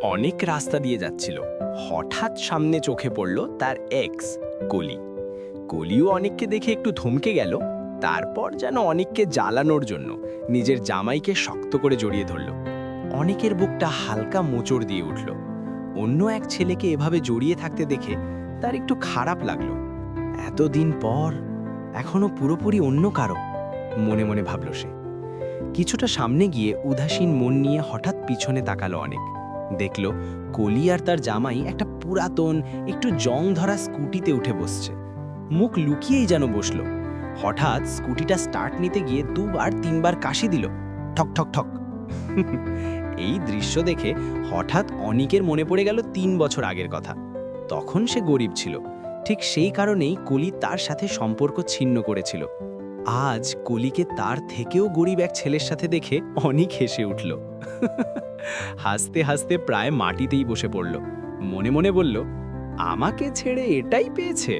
অনেক রাস্তা দিয়ে যাচ্ছিল। হঠাৎ সামনে চোখে পড়ল তার এক্স কলি। কলিও অনেককে দেখে একটু থমকে গেল, তারপর যেন অনেককে জ্বালানোর জন্য নিজের জামাইকে শক্ত করে জড়িয়ে ধরল। অনেকের বুকটা হালকা মোচড় দিয়ে উঠল। অন্য এক ছেলেকে এভাবে জড়িয়ে থাকতে দেখে তার একটু খারাপ লাগলো। এতদিন পর এখনো পুরোপুরি অন্য কারো, মনে মনে ভাবল সে। কিছুটা সামনে গিয়ে উদাসীন মন নিয়ে হঠাৎ পিছনে তাকালো অনেক। দেখল কলি আর তার জামাই একটা পুরাতন একটু জং ধরা স্কুটিতে উঠে বসছে। মুখ লুকিয়েই যেন বসলো। হঠাৎ স্কুটিটা স্টার্ট নিতে গিয়ে দুবার তিনবার কাশি দিল, ঠক ঠক ঠক। এই দৃশ্য দেখে হঠাৎ অনিকের মনে পড়ে গেল 3 বছর আগের কথা। তখন সে গরিব ছিল, ঠিক সেই কারণেই কলি তার সাথে সম্পর্ক ছিন্ন করেছিল। আজ কলিকে তার থেকেও গরিব এক ছেলের সাথে দেখে অনেক হেসে উঠল। হাসতে হাসতে প্রায় মাটিতেই বসে পড়ল। মনে মনে বলল, আমাকে ছেড়ে এটাই পেয়েছে।